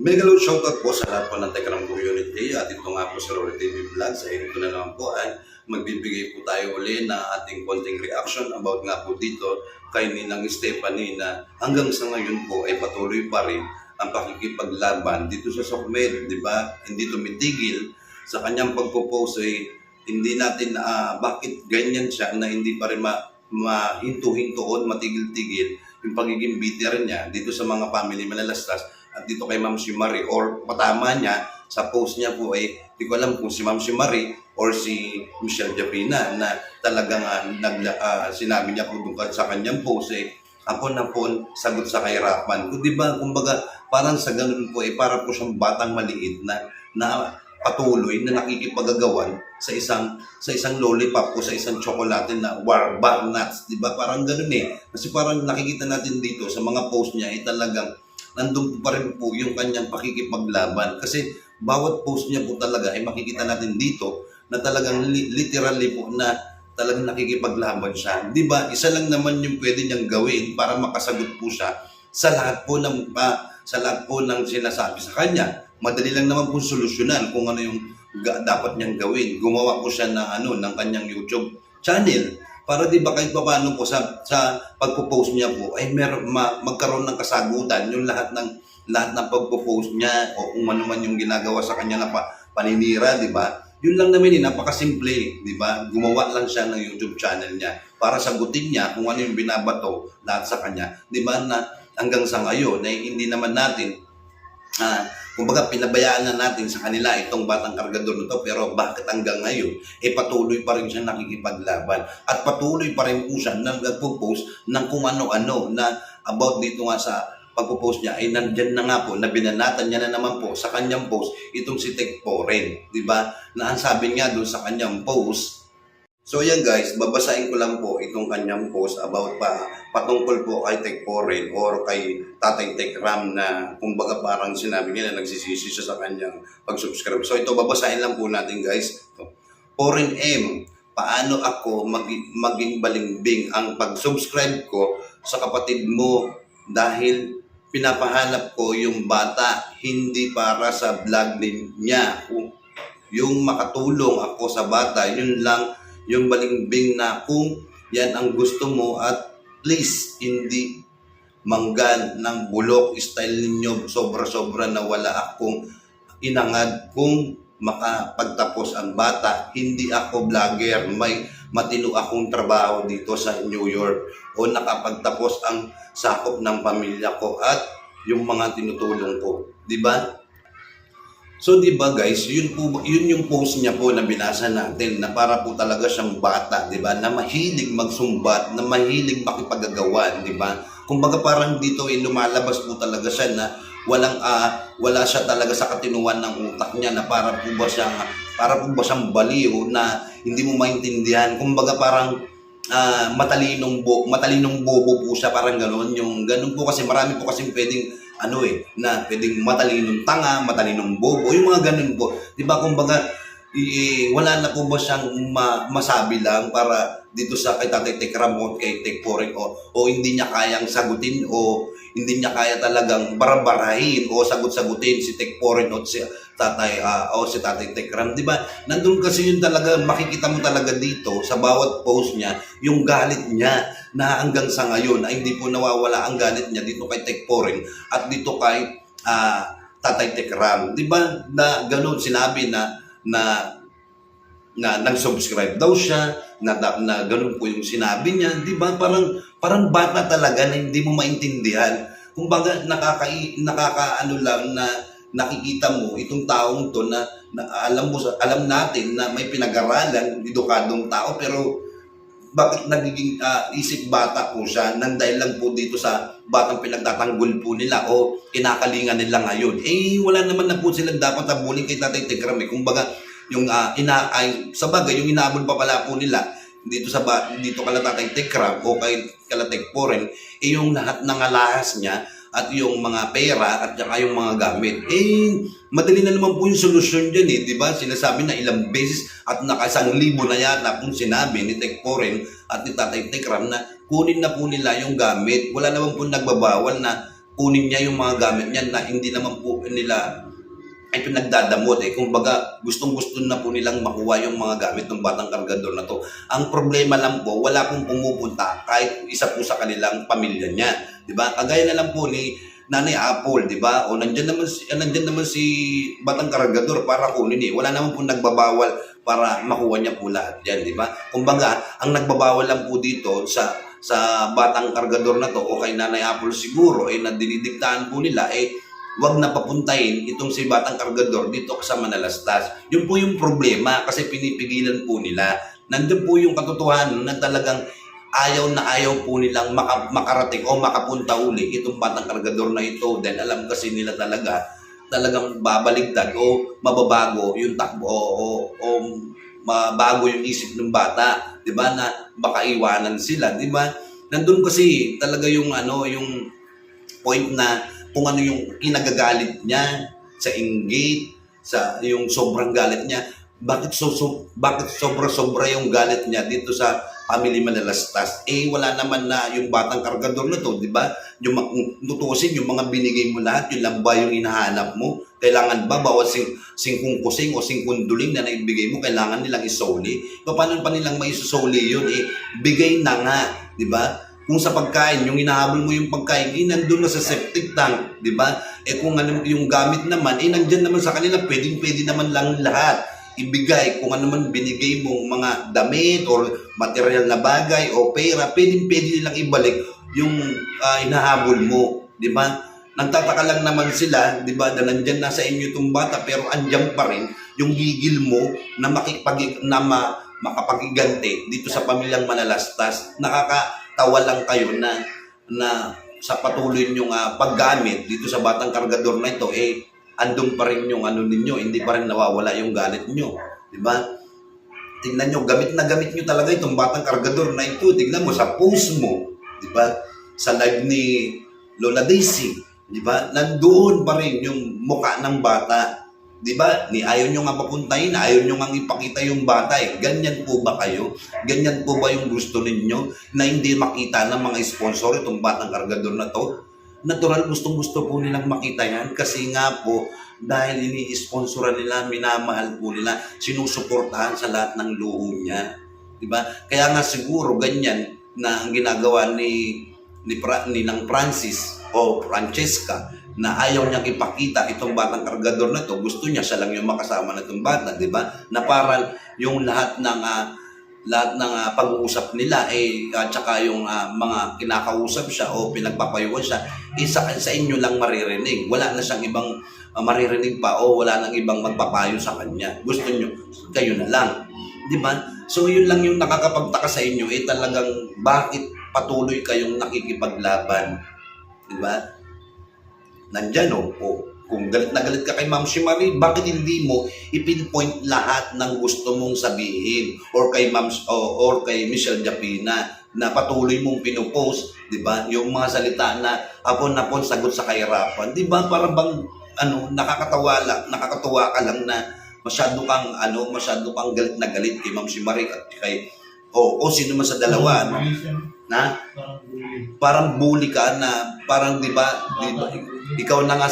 Megalo shoutout po sa lahat po ng Tekram community at ito nga po sa Rory TV Vlog. Sa inyo na naman po ay magbibigay po tayo uli na ating konting reaction about nga po dito kay Ninang Stephanie na hanggang sa ngayon po ay patuloy pa rin ang pakikipaglaban dito sa Sokmed, di ba? Hindi tumitigil sa kanyang pagpo-post hindi natin bakit ganyan siya na hindi pa rin mahinto-hinto o matigil-tigil yung pagiging bitter niya dito sa mga family malalastas at dito kay Ma'am si Marie or patama niya sa post niya po di ko alam kung si Ma'am si Marie or si Michelle Japina na talagang sinabi niya po doon sa kanyang post ako na po sagot sa kahirapan ko, di ba? Kumbaga parang sa ganun po para po siyang batang maliit na patuloy na nakikipagagawan sa isang lollipop o sa isang tsokolate na bar nuts, di ba? Parang ganun Kasi parang nakikita natin dito sa mga post niya talagang nandun pa rin po yung kanyang pakikipaglaban. Kasi bawat post niya po talaga ay makikita natin dito na talagang literally po na talagang nakikipaglaban siya. Di ba? Isa lang naman yung pwede niyang gawin para makasagot po siya sa lahat po ng sinasabi sa kanya. Madali lang naman po solusyonan kung ano yung dapat niyang gawin. Gumawa po siya ng kanyang YouTube channel para di ba kahit paano po sa pagpo-post niya po ay magkaroon ng kasagutan yung lahat ng pagpo-post niya o kung ano man yung ginagawa sa kanya na paninira, di ba? Yun lang naman napakasimple, di ba? Gumawa lang siya ng YouTube channel niya para sagutin niya kung ano yung binabato lahat sa kanya. Di ba na hanggang sa ngayon hindi naman natin kumbaga pinabayaan na natin sa kanila itong batang kargador nito pero bakit hanggang ngayon patuloy pa rin siya nakikipaglaban at patuloy pa rin po siya nagpo-post ng kung ano-ano na about dito nga sa pagpo-post niya nandyan na nga po na binanatan niya na naman po sa kanyang post itong si Tekporen, di ba? Na ang sabi niya doon sa kanyang post. So yan guys, babasahin ko lang po itong kanyang post about patungkol po kay Tekporen or kay Tatay Tekram na kumbaga parang sinabi niya na nagsisisi siya sa kanyang pag-subscribe. So ito babasahin lang po natin guys. Poren M, paano ako maging balimbing ang pag-subscribe ko sa kapatid mo dahil pinapahanap ko yung bata hindi para sa vlog niya. Yung makatulong ako sa bata, yun lang yung balimbing na kung yan ang gusto mo at please hindi manggan ng bulok style ninyo sobra-sobra na wala akong inangad kung makapagtapos ang bata. Hindi ako vlogger, may matino akong trabaho dito sa New York o nakapagtapos ang sakop ng pamilya ko at yung mga tinutulong ko, di ba? So di ba guys, yun yung post niya po na binasa natin na para po talaga siyang bata, di ba? Na mahilig magsumbat, na mahilig makipagagawan, di ba? Kumbaga parang dito lumalabas po talaga siya na wala siya talaga sa katinuan ng utak niya na para po ba siyang baliw na hindi mo maintindihan. Kumbaga parang matalinong bobo po siya, parang gano'n. Yung gano'n po kasi marami po kasi pwedeng na pwedeng matalinong tanga, matalinong bobo, yung mga ganun po. Di ba, kumbaga, wala na po ba siyang masabi lang para dito sa kay Tatay Tekram o kay Tekporen o hindi niya kayang sagutin o hindi niya kaya talagang barbarahin o sagutin si Tekporen o si Tatay Tekram, di ba? Nandun kasi yun talaga, makikita mo talaga dito sa bawat post niya, yung galit niya na hanggang sa ngayon ay hindi po nawawala ang galit niya dito kay Tekporen at dito kay Tatay Tekram. Di ba? Na ganun sinabi na nag-subscribe daw siya, na ganun po yung sinabi niya, di ba? Parang bata talaga na hindi mo maintindihan. Kumbaga nakakaano lang na nakikita mo itong taong to na alam natin na may pinag-aralan, edukadong tao, pero bakit nagiging isip bata po siya nang dahil lang po dito sa batang pinagtatanggol po nila o kinakalingan nila ngayon. Wala naman na po silang dapat abulin kay Tatay Tekram. Kumbaga, yung sa bagay, yung inaabol pa pala po nila dito kala Tatay Tekram o kay kala Tekporen, yung lahat ng alahas niya at yung mga pera at saka yung mga gamit. Madali na naman po yung solusyon dyan di ba? Sinasabi na ilang beses at naka 1,000 na yata kung sinabi ni Tekporen at ni Tatay Tekram na kunin na po nila yung gamit. Wala naman po nagbabawal na kunin niya yung mga gamit niya na hindi naman po nila ay pinagdadamot Kumbaga, gustong-gusto na po nilang makuha yung mga gamit ng batang kargador na to. Ang problema lang po, wala pong pumupunta kahit isa po sa kanilang pamilya niya. Di ba? Kagaya na lang po ni Nanay Apple, di ba? O nandiyan naman si batang kargador para kunin Wala naman po nagbabawal para makuha niya po lahat yan, di ba? Kumbaga, ang nagbabawal lang po dito sa batang kargador na to o kay Nanay Apple siguro na dinidiktahan po nila wag na papuntahin itong si batang kargador dito sa Manalastas. Yun po yung problema kasi pinipigilan po nila. Nandun po yung katotohanan na talagang ayaw na ayaw po nilang makarating o makapunta uli itong batang kargador na ito dahil alam kasi nila talagang babaligtad o mababago yung takbo o mabago yung isip ng bata, 'di ba, na baka iwanan sila, 'di ba? Nandun kasi talaga yung yung point na kung ano yung kinagagalit niya sa inggit, sa yung sobrang galit niya. Bakit sobra-sobra yung galit niya dito sa family Manalastas? Wala naman na yung batang kargador na to, di ba? Yung tutusin, yung mga binigay mo lahat, yun lang ba yung hinahanap mo? Kailangan ba bawat singkong kusing o singkong duling na naibigay mo, kailangan nilang isoli? Paano pa nilang maisusoli yun? Bigay na nga, di ba? Kung sa pagkain, yung hinahabol mo yung pagkain, nandun na sa septic tank, di ba? Kung ano yung gamit naman, nandyan naman sa kanila, pwede naman lang lahat ibigay. Kung ano man binigay mong mga damit or material na bagay o pera, pwede nilang ibalik yung hinahabol mo, di ba? Nagtataka lang naman sila, di ba, na nandyan na sa inyo itong bata, pero andyan pa rin yung gigil mo na makapagiganti dito sa pamilyang Manalastas. Nakakatawa lang kayo na sa patuloy nyong paggamit dito sa batang kargador na ito, andun pa rin yung ninyo, hindi pa rin nawawala yung galit nyo. Di ba? Tingnan nyo, gamit na gamit nyo talaga itong batang kargador na ito. Tingnan mo sa post mo, di ba? Sa live ni Lola Daisy, di ba? Nandoon pa rin yung mukha ng bata. Di ba? Ayaw nyo nga papuntahin, ayaw nyo nga ipakita yung bata Ganyan po ba kayo? Ganyan po ba yung gusto ninyo na hindi makita ng mga sponsor itong batang kargador na to? Natural, gustong-gusto po nilang makita yan kasi nga po dahil ini-sponsoran nila, minamahal po nila, sinusuportahan sa lahat ng luho niya. Diba? Kaya nga siguro ganyan na ang ginagawa ni Nang Francis o Francesca na ayaw niyang ipakita itong batang kargador na to, gusto niya siya lang yung makasama na itong bata, di ba? Na parang yung lahat ng pag-uusap nila at saka yung mga kinakausap siya o pinagpapayuan siya sa inyo lang maririnig. Wala na siyang ibang maririnig pa o wala nang ibang magpapayo sa kanya. Gusto nyo, kayo na lang. Di ba? So yun lang yung nakakapagtaka sa inyo talagang bakit patuloy kayong nakikipaglaban. Di ba? Nandyan kung galit na galit ka kay Ma'am Shimari, bakit hindi mo ipinpoint lahat ng gusto mong sabihin or kay or kay Michelle Japina na patuloy mong pinopost, 'di ba? Yung mga salita na apon sagot sa kahirapan, 'di ba? Para bang nakakatawa ka lang na masyado kang galit na galit kay Ma'am Shimari at kay sino man sa dalawa, no? Na parang bully ka na parang 'di ba? Ikaw na nga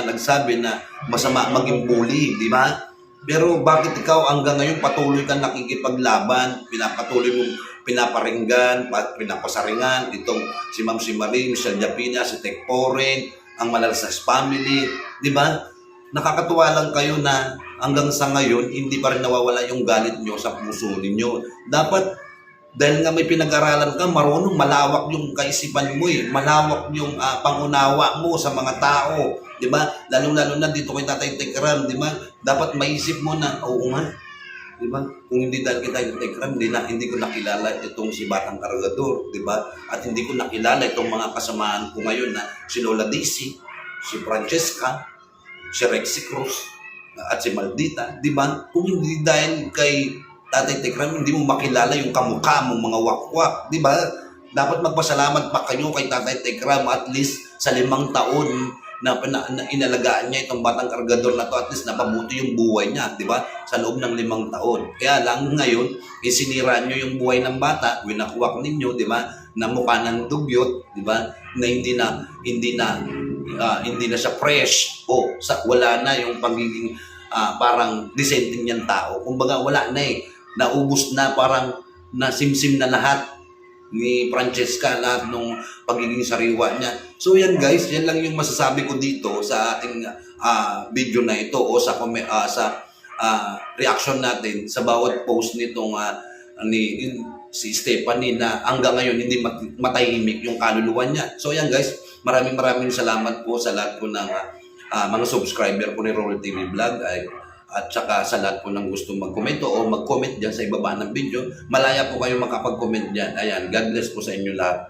nagsabi na masama maging bully, di ba? Pero bakit ikaw hanggang ngayon patuloy kang nakikipaglaban, pinapatuloy mong pinaparinggan, pinapasaringan itong si Ma'am Shimari, Michelle Japina, si Tek Poren, ang Manalastas family, di ba? Nakakatuwa lang kayo na hanggang sa ngayon hindi pa rin nawawala yung galit nyo sa puso ninyo. Dapat dahil nga may pinag-aralan ka, marunong malawak yung kaisipan mo malawak yung pangunawa mo sa mga tao, di ba? Lalo-lalo na dito kay Tatay Tekram, di ba? Dapat maisip mo na, oo nga, di ba? Kung hindi dahil kay Tatay Tekram, hindi ko nakilala itong si Batang Kargador, di ba? At hindi ko nakilala itong mga kasamaan ko ngayon na si Lola Daisy, si Francesca, si Rexy Cruz, at si Maldita, di ba? Kung hindi dahil kay Tatay Tekram, hindi mo makilala yung kamukha mong mga wakwak, di ba? Dapat magpasalamat pa kayo kay Tatay Tekram at least sa 5 taon na inalagaan niya itong batang kargador na to, at least napabuti yung buhay niya, di ba? Sa loob ng 5 taon. Kaya lang ngayon, isinira niyo yung buhay ng bata, winakwak ninyo, di ba? na mukha ng dugyot, di ba? Na hindi na siya fresh o wala na yung pagiging parang dissenting niyang tao. Kumbaga wala na eh. Naubos na, parang nasimsim na lahat ni Francesca, lahat ng pagiging sariwa niya. So yan guys, yan lang yung masasabi ko dito sa ating video na ito o sa reaction natin sa bawat post nitong si Stephanie na hanggang ngayon hindi matahimik yung kaluluwa niya. So yan guys, maraming salamat po sa lahat po ng mga subscriber po ni Rolly TV Vlog at saka sa lahat po ng gusto mag-komento o mag-comment dyan sa ibaba ng video. Malaya po kayo makapag-comment dyan. Ayan, God bless po sa inyo lahat.